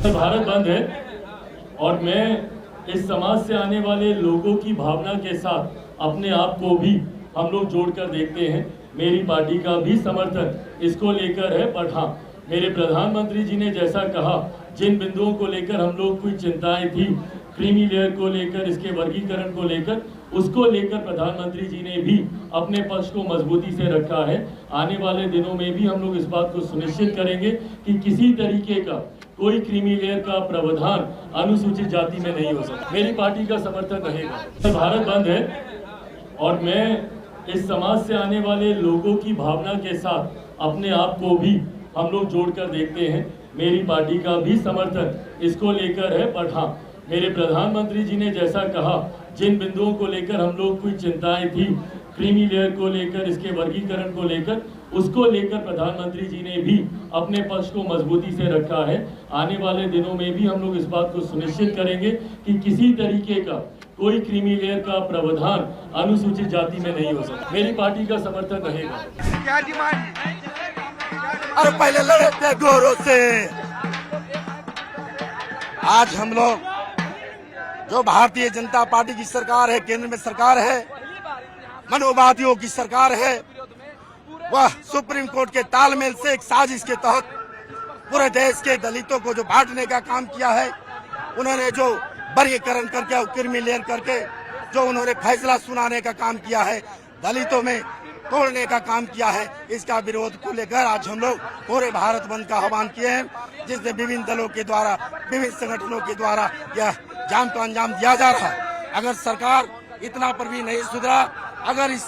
भारत बंद है और मैं इस समाज से आने वाले लोगों की भावना के साथ अपने आप को भी हम लोग जोड़कर देखते हैं। मेरी पार्टी का भी समर्थन इसको लेकर है, बट हाँ, मेरे प्रधानमंत्री जी ने जैसा कहा, जिन बिंदुओं को लेकर हम लोग कोई चिंताएं थी, क्रीमी लेयर को लेकर, इसके वर्गीकरण को लेकर, उसको लेकर प्रधानमंत्री जी ने भी अपने पक्ष को मजबूती से रखा है। आने वाले दिनों में भी हम लोग इस बात को सुनिश्चित करेंगे कि किसी तरीके का कोई क्रीमी लेयर का प्रावधान अनुसूचित जाति में नहीं हो सकता। मेरी पार्टी का समर्थन रहेगा। भारत बंद है और मैं इस समाज से आने वाले लोगों की भावना के साथ अपने आप को भी हम लोग जोड़कर देखते हैं। मेरी पार्टी का भी समर्थन इसको लेकर है, बट हाँ, मेरे प्रधानमंत्री जी ने जैसा कहा, जिन बिंदुओं को लेकर हम लोग कोई चिंताएं थी, क्रीमी लेयर को लेकर, इसके वर्गीकरण को लेकर, उसको लेकर प्रधानमंत्री जी ने भी अपने पक्ष को मजबूती से रखा है। आने वाले दिनों में भी हम लोग इस बात को सुनिश्चित करेंगे कि किसी तरीके का कोई क्रीमी लेयर का प्रावधान अनुसूचित जाति में नहीं हो सकता। मेरी पार्टी का समर्थन रहेगा। क्या डिमांड? और पहले लड़े थे गोरों से, आज हम लोग जो भारतीय जनता पार्टी की सरकार है, केंद्र में सरकार है, मनोवादियों की सरकार है, वह सुप्रीम कोर्ट के तालमेल से एक साजिश के तहत पूरे देश के दलितों को जो बांटने का काम किया है, उन्होंने जो वर्गीकरण करके और क्रीमी लेयर करके जो उन्होंने फैसला सुनाने का काम किया है, दलितों में तोड़ने का काम किया है, इसका विरोध को लेकर आज हम लोग पूरे भारत बंद का आह्वान किए हैं, जिसमें विभिन्न दलों के द्वारा, विभिन्न संगठनों के द्वारा यह जाम को अंजाम दिया जा रहा है। अगर सरकार इतना पर भी नहीं सुधरा, अगर इस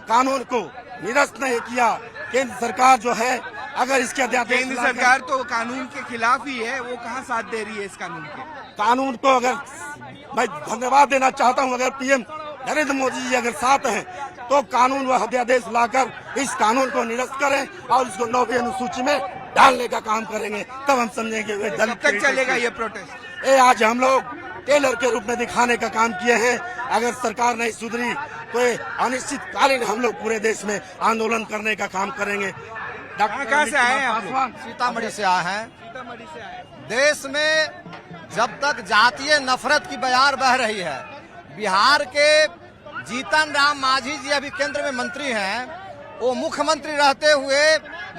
कानून को निरस्त नहीं किया, केंद्र सरकार जो है, अगर इसके केंद्र सरकार तो कानून के खिलाफ ही है, वो कहाँ साथ दे रही है इस कानून के? कानून को अगर मैं धन्यवाद देना चाहता हूँ, अगर पीएम नरेंद्र मोदी जी अगर साथ हैं तो कानून व अध्यादेश लाकर इस कानून को निरस्त करें और इसको 9वीं अनुसूची में डालने का काम करेंगे, तब हम समझेंगे वे दलित। कब तक चलेगा ये प्रोटेस्ट? आज हम लोग टेलर के रूप में दिखाने का काम किए हैं। अगर सरकार नहीं सुधरी तो अनिश्चितकालीन हम लोग पूरे देश में आंदोलन करने का काम करेंगे। कहाँ से आए हैं आप लोग? सीतामढ़ी से आए हैं। सीतामढ़ी से आए। देश में जब तक जातीय नफरत की बयार बह रही है, बिहार के जीतन राम मांझी जी अभी केंद्र में मंत्री हैं, वो मुख्यमंत्री रहते हुए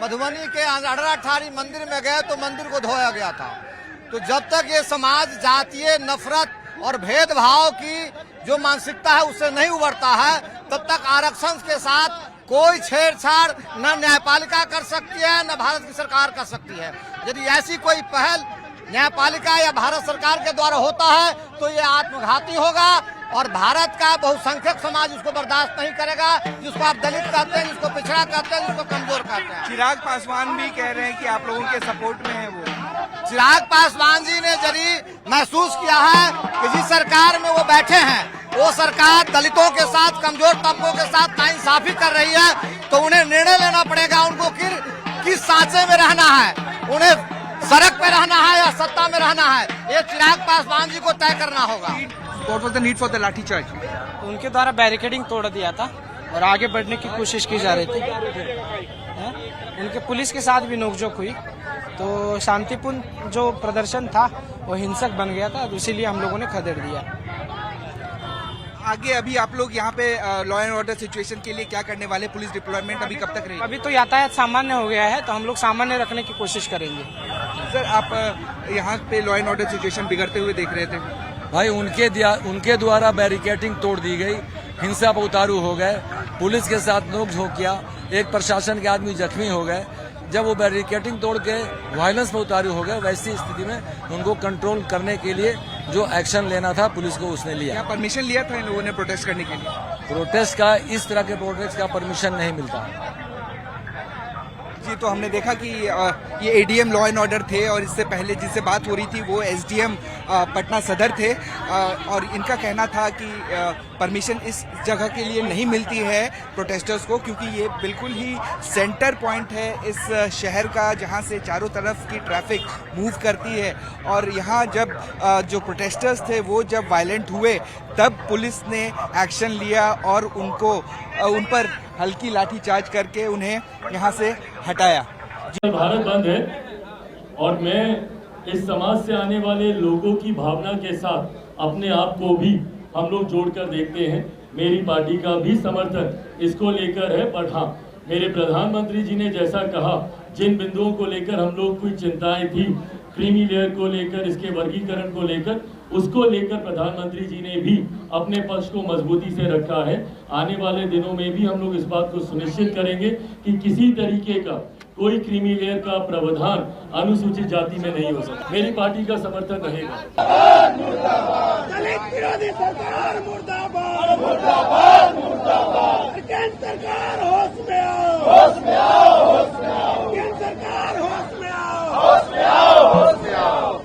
मधुबनी के अड़राठारी मंदिर में गए तो मंदिर को धोया गया था। तो जब तक ये समाज जातीय नफरत और भेदभाव की जो मानसिकता है उससे नहीं उबरता है, तब तक आरक्षण के साथ कोई छेड़छाड़ न न्यायपालिका कर सकती है, न भारत की सरकार कर सकती है। यदि ऐसी कोई पहल न्यायपालिका या भारत सरकार के द्वारा होता है तो ये आत्मघाती होगा और भारत का बहुसंख्यक समाज उसको बर्दाश्त नहीं करेगा, जिसको आप दलित कहते हैं, जिसको पिछड़ा कहते हैं, जिसको कमजोर कहते हैं। चिराग पासवान भी कह रहे हैं कि आप लोगों के सपोर्ट में है वो। चिराग पासवान जी ने यदि महसूस किया है कि जिस सरकार में वो बैठे हैं वो सरकार दलितों के साथ, कमजोर तबकों के साथ नाइंसाफी कर रही है, तो उन्हें निर्णय लेना पड़ेगा उनको किस सांचे में रहना है, उन्हें सड़क पे रहना है या सत्ता में रहना है, ये चिराग पासवान जी को तय करना होगा। What was the need for the लाठी चार्ज? उनके द्वारा बैरिकेडिंग तोड़ दिया था और आगे बढ़ने की कोशिश की जा रही थी। उनके पुलिस के साथ भी नोकझोंक हुई, तो शांतिपूर्ण जो प्रदर्शन था वो हिंसक बन गया था, इसीलिए हम लोगों ने खदेड़ दिया। आगे अभी आप लोग यहाँ पे लॉ एंड ऑर्डर सिचुएशन के लिए क्या करने वाले? पुलिस डिप्लॉयमेंट अभी कब तक रहेगी? अभी तो यातायात सामान्य हो गया है, तो हम लोग सामान्य रखने की कोशिश करेंगे। सर, आप यहाँ पे लॉ एंड ऑर्डर सिचुएशन बिगड़ते हुए देख रहे थे। भाई उनके द्वारा बैरिकेडिंग तोड़ दी गई, हिंसा पर उतारू हो गए, पुलिस के साथ नोकझोंक किया, एक प्रशासन के आदमी जख्मी हो गए। जब वो बैरिकेडिंग तोड़ के वायलेंस पर उतारू हो गए, वैसी स्थिति में उनको कंट्रोल करने के लिए जो एक्शन लेना था पुलिस को उसने लिया। क्या परमिशन लिया था इन लोगों ने प्रोटेस्ट करने के लिए? प्रोटेस्ट का, इस तरह के प्रोटेस्ट का परमिशन नहीं मिलता। जी, तो हमने देखा कि ये एडीएम लॉ एंड ऑर्डर थे और इससे पहले जिससे बात हो रही थी वो एसडीएम पटना सदर थे, और इनका कहना था कि परमिशन इस जगह के लिए नहीं मिलती है प्रोटेस्टर्स को, क्योंकि ये बिल्कुल ही सेंटर पॉइंट है इस शहर का, जहां से चारों तरफ की ट्रैफिक मूव करती है। और यहाँ जब जो प्रोटेस्टर्स थे वो जब वायलेंट हुए तब पुलिस ने एक्शन लिया और उन पर हल्की लाठीचार्ज करके उन्हें यहाँ से हटाया। भारत बंद है और मैं इस समाज से आने वाले लोगों की भावना के साथ अपने आप को भी हम लोग जोड़कर देखते हैं। मेरी पार्टी का भी समर्थन इसको लेकर है। बट हाँ, मेरे प्रधानमंत्री जी ने जैसा कहा, जिन बिंदुओं को लेकर हम लोग कोई चिंताएं थी, क्रीमी लेयर को लेकर, इसके वर्गीकरण को लेकर, उसको लेकर प्रधानमंत्री जी ने भी अपने पक्ष को मजबूती से रखा है। आने वाले दिनों में भी हम लोग इस बात को सुनिश्चित करेंगे कि किसी तरीके का कोई क्रीमी लेयर का प्रावधान अनुसूचित जाति में नहीं हो सकता। मेरी पार्टी का समर्थन रहेगा। दलित विरोधी सरकार मुर्दाबाद, मुर्दाबाद, मुर्दाबाद। केंद्र सरकार होश में आओ, होश में आओ, होश में आओ। केंद्र सरकार होश में आओ, होश में आओ, होश में आओ।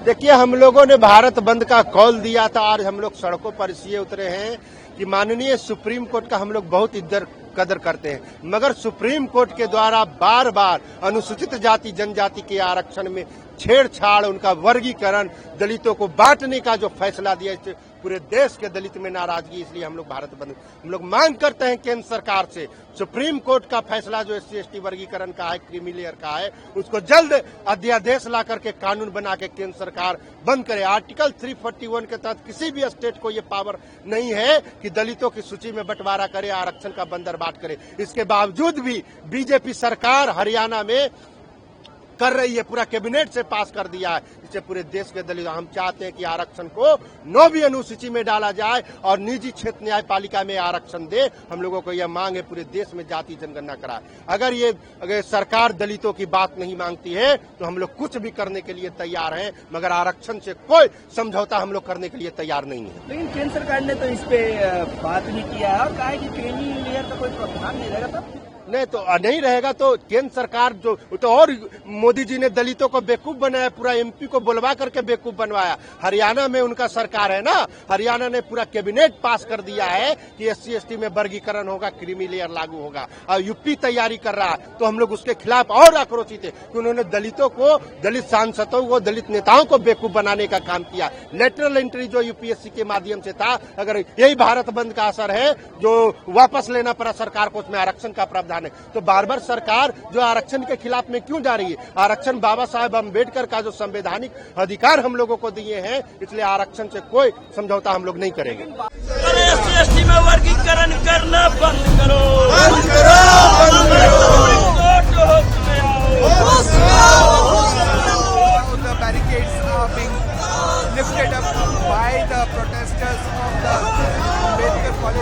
देखिए, हम लोगों ने भारत बंद का कॉल दिया था और हम लोग सड़कों पर इसलिए उतरे हैं कि माननीय सुप्रीम कोर्ट का हम लोग बहुत इज्जत कदर करते हैं, मगर सुप्रीम कोर्ट के द्वारा बार बार अनुसूचित जाति जनजाति के आरक्षण में छेड़छाड़, उनका वर्गीकरण, दलितों को बांटने का जो फैसला दिया, इससे पूरे देश के दलित में नाराजगी, इसलिए हम लोग भारत बंद, हम लोग मांग करते हैं केंद्र सरकार से सुप्रीम कोर्ट का फैसला जो SC/ST वर्गीकरण का है, क्रीमी लेयर का है, उसको जल्द अध्यादेश ला करके कानून बना के केंद्र सरकार बंद करे। आर्टिकल 341 के तहत किसी भी स्टेट को ये पावर नहीं है कि दलितों की सूची में बंटवारा करे, आरक्षण का बंदरबाट करे। इसके बावजूद भी बीजेपी सरकार हरियाणा में कर रही है, पूरा कैबिनेट से पास कर दिया है। इससे पूरे देश के दलित, हम चाहते हैं कि आरक्षण को 9वीं अनुसूची में डाला जाए और निजी क्षेत्र न्यायपालिका में आरक्षण दे। हम लोगों को यह मांग है, पूरे देश में जाति जनगणना कराए। अगर सरकार दलितों की बात नहीं मांगती है तो हम लोग कुछ भी करने के लिए तैयार हैं, मगर आरक्षण से कोई समझौता हम लोग करने के लिए तैयार नहीं है। लेकिन केंद्र सरकार ने तो इस पे बात नहीं किया है और कहा है कि क्रीमी लेयर का कोई प्रावधान नहीं रहेगा। तब नहीं तो नहीं रहेगा तो केंद्र सरकार जो तो, और मोदी जी ने दलितों को बेवकूफ बनाया, पूरा MP को बुलवा करके बेवकूफ बनवाया। हरियाणा में उनका सरकार है ना, हरियाणा ने पूरा कैबिनेट पास कर दिया है कि SC/ST में वर्गीकरण होगा, क्रीमी लेयर लागू होगा, और यूपी तैयारी कर रहा है। तो हम लोग उसके खिलाफ और आक्रोशित है कि उन्होंने दलितों को, दलित सांसदों को, दलित नेताओं को बेवकूफ बनाने का काम किया। लेटरल एंट्री जो UPSC के माध्यम से था, अगर यही भारत बंद का असर है जो वापस लेना पड़ा सरकार को, उसमें आरक्षण का प्रावधान है, तो बार बार सरकार जो आरक्षण के खिलाफ में क्यों जा रही है? आरक्षण बाबा साहेब अम्बेडकर का जो संवैधानिक अधिकार हम लोगों को दिए हैं, इसलिए आरक्षण से कोई समझौता हम लोग नहीं करेंगे। SC/ST में वर्गीकरण करना बंद करो, बंद करो, बंद The barricades are being lifted up by the protesters of the Ambedkar College